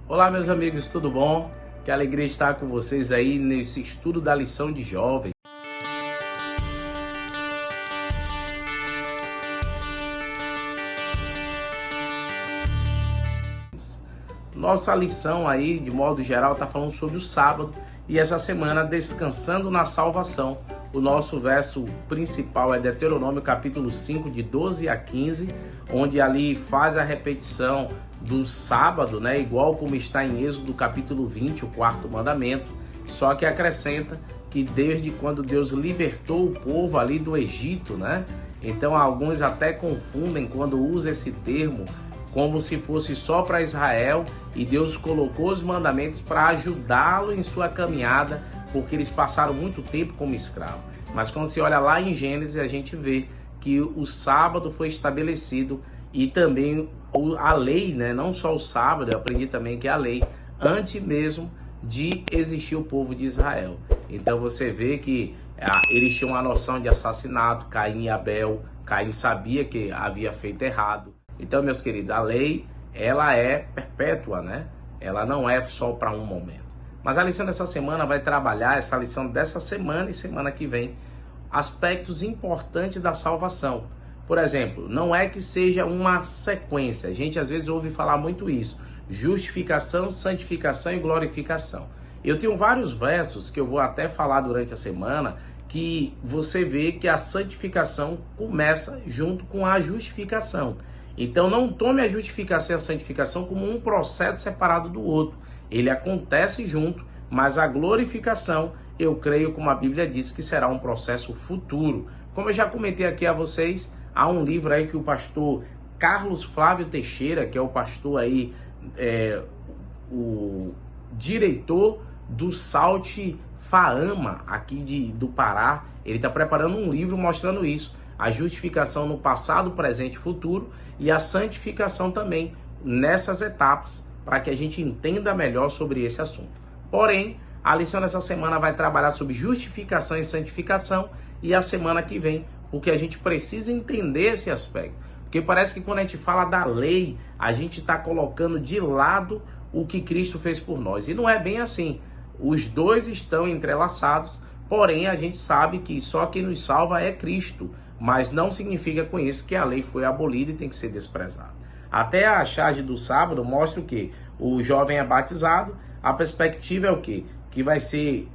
Olá, meus amigos, tudo bom? Que alegria estar com vocês aí nesse estudo da lição de jovens. Nossa lição aí, de modo geral, está falando sobre o sábado e essa semana descansando na salvação. O nosso verso principal é Deuteronômio capítulo 5, de 12 a 15, onde ali faz a repetição do sábado, né? Igual como está em Êxodo capítulo 20, o quarto mandamento, só que acrescenta que desde quando Deus libertou o povo ali do Egito, né? Então alguns até confundem quando usa esse termo como se fosse só para Israel, e Deus colocou os mandamentos para ajudá-lo em sua caminhada, porque eles passaram muito tempo como escravos. Mas quando se olha lá em Gênesis, a gente vê que o sábado foi estabelecido e também a lei, né? Não só o sábado, eu aprendi também que a lei, antes mesmo de existir o povo de Israel. Então você vê que eles tinham uma noção de assassinato, Caim e Abel. Caim sabia que havia feito errado. Então, meus queridos, a lei, ela é perpétua, né? Ela não é só para um momento. Mas a lição dessa semana vai trabalhar, essa lição dessa semana e semana que vem, aspectos importantes da salvação. Por exemplo, não é que seja uma sequência. A gente às vezes ouve falar muito isso. Justificação, santificação e glorificação. Eu tenho vários versos que eu vou até falar durante a semana, que você vê que a santificação começa junto com a justificação. Então não tome a justificação e a santificação como um processo separado do outro. Ele acontece junto, mas a glorificação, eu creio, como a Bíblia diz, que será um processo futuro. Como eu já comentei aqui a vocês, há um livro aí que o pastor Carlos Flávio Teixeira, que é o pastor aí, o diretor do Salte Faama, aqui do Pará, ele está preparando um livro mostrando isso. A justificação no passado, presente e futuro, e a santificação também nessas etapas, para que a gente entenda melhor sobre esse assunto. Porém, a lição dessa semana vai trabalhar sobre justificação e santificação, e a semana que vem, porque a gente precisa entender esse aspecto. Porque parece que quando a gente fala da lei, a gente está colocando de lado o que Cristo fez por nós. E não é bem assim. Os dois estão entrelaçados, porém a gente sabe que só quem nos salva é Cristo. Mas não significa com isso que a lei foi abolida e tem que ser desprezada. Até a charge do sábado mostra o quê? O jovem é batizado, a perspectiva é o quê? Que vai ser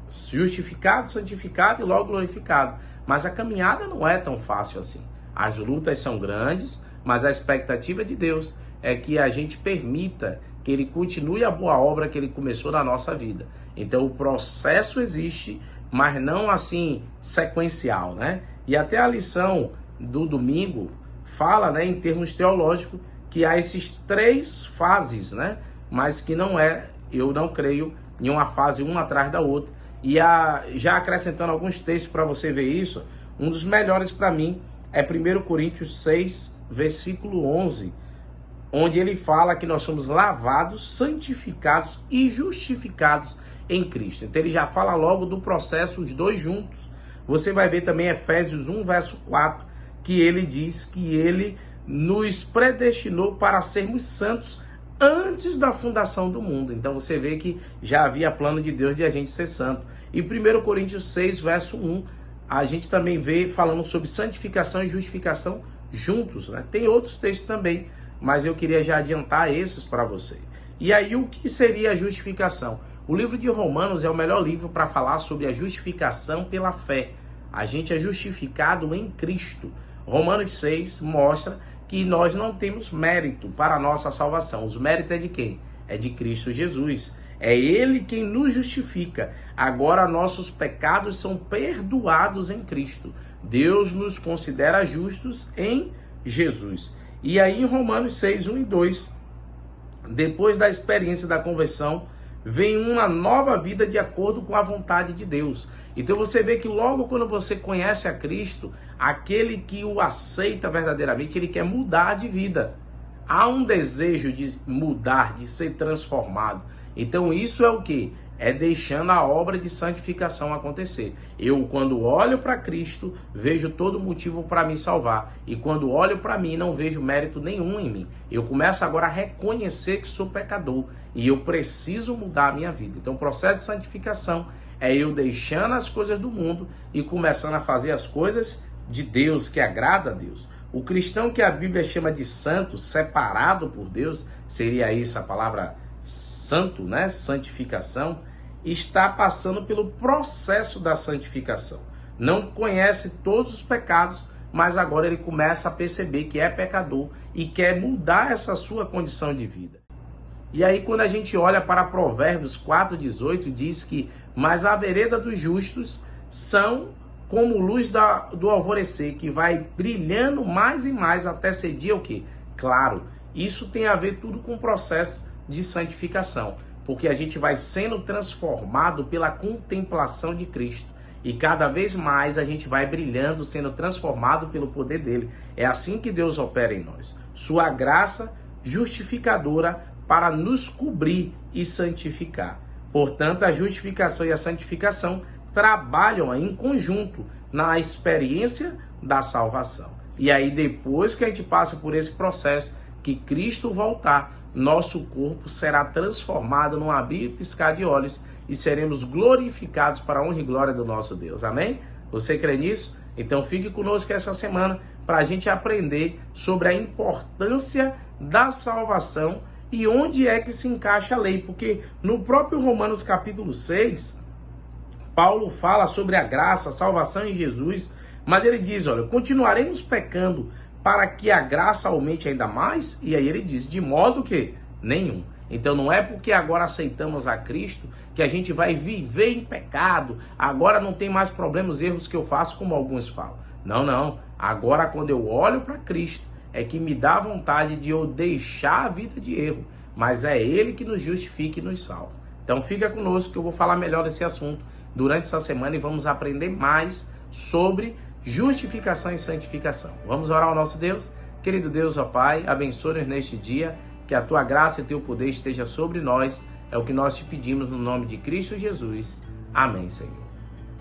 justificado, santificado e logo glorificado. Mas a caminhada não é tão fácil assim. As lutas são grandes, mas a expectativa de Deus é que a gente permita que Ele continue a boa obra que Ele começou na nossa vida. Então o processo existe, mas não assim sequencial, né? E até a lição do domingo fala, né, em termos teológicos, que há esses três fases, né? Mas que não é, eu não creio, em uma fase uma atrás da outra. E já acrescentando alguns textos para você ver isso, um dos melhores para mim é 1 Coríntios 6, versículo 11, onde ele fala que nós somos lavados, santificados e justificados em Cristo. Então ele já fala logo do processo, os dois juntos. Você vai ver também Efésios 1, verso 4, que ele diz que ele nos predestinou para sermos santos antes da fundação do mundo. Então você vê que já havia plano de Deus de a gente ser santo. E 1 Coríntios 6, verso 1, a gente também vê falando sobre santificação e justificação juntos, né? Tem outros textos também, mas eu queria já adiantar esses para você. E aí, o que seria a justificação? O livro de Romanos é o melhor livro para falar sobre a justificação pela fé. A gente é justificado em Cristo. Romanos 6 mostra que nós não temos mérito para a nossa salvação. Os méritos é de quem? É de Cristo Jesus. É Ele quem nos justifica. Agora nossos pecados são perdoados em Cristo. Deus nos considera justos em Jesus. E aí em Romanos 6, 1 e 2, depois da experiência da conversão, vem uma nova vida de acordo com a vontade de Deus. Então você vê que logo quando você conhece a Cristo, aquele que o aceita verdadeiramente, ele quer mudar de vida. Há um desejo de mudar, de ser transformado. Então isso é o quê? é deixando a obra de santificação acontecer. Eu, quando olho para Cristo, vejo todo motivo para me salvar. E quando olho para mim, não vejo mérito nenhum em mim. Eu começo agora a reconhecer que sou pecador e eu preciso mudar a minha vida. Então, o processo de santificação é eu deixando as coisas do mundo e começando a fazer as coisas de Deus, que agrada a Deus. O cristão que a Bíblia chama de santo, separado por Deus, seria isso a palavra santo, né? Santificação, está passando pelo processo da santificação. Não conhece todos os pecados, mas agora ele começa a perceber que é pecador e quer mudar essa sua condição de vida. E aí quando a gente olha para Provérbios 4,18, diz que mas a vereda dos justos são como luz do alvorecer, que vai brilhando mais e mais até ser dia o quê? Claro, isso tem a ver tudo com o processo de santificação, porque a gente vai sendo transformado pela contemplação de Cristo. E cada vez mais a gente vai brilhando, sendo transformado pelo poder dele. É assim que Deus opera em nós. Sua graça justificadora para nos cobrir e santificar. Portanto, a justificação e a santificação trabalham em conjunto na experiência da salvação. E aí depois que a gente passa por esse processo, que Cristo voltar, nosso corpo será transformado num abrir e piscar de olhos e seremos glorificados para a honra e glória do nosso Deus. Amém? Você crê nisso? Então fique conosco essa semana para a gente aprender sobre a importância da salvação e onde é que se encaixa a lei. Porque no próprio Romanos capítulo 6, Paulo fala sobre a graça, a salvação em Jesus, mas ele diz, olha, continuaremos pecando para que a graça aumente ainda mais? E aí ele diz, de modo que nenhum. Então não é porque agora aceitamos a Cristo que a gente vai viver em pecado, agora não tem mais problemas, erros que eu faço, como alguns falam. Não, não. Agora quando eu olho para Cristo, é que me dá vontade de eu deixar a vida de erro, mas é Ele que nos justifica e nos salva. Então fica conosco que eu vou falar melhor desse assunto durante essa semana e vamos aprender mais sobre justificação e santificação. Vamos orar ao nosso Deus? Querido Deus, ó Pai, abençoe-nos neste dia, que a Tua graça e Teu poder esteja sobre nós. É o que nós te pedimos no nome de Cristo Jesus. Amém, Senhor.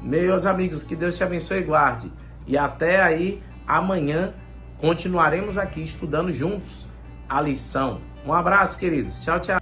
Meus amigos, que Deus te abençoe e guarde. E até aí, amanhã, continuaremos aqui estudando juntos a lição. Um abraço, queridos. Tchau, tchau.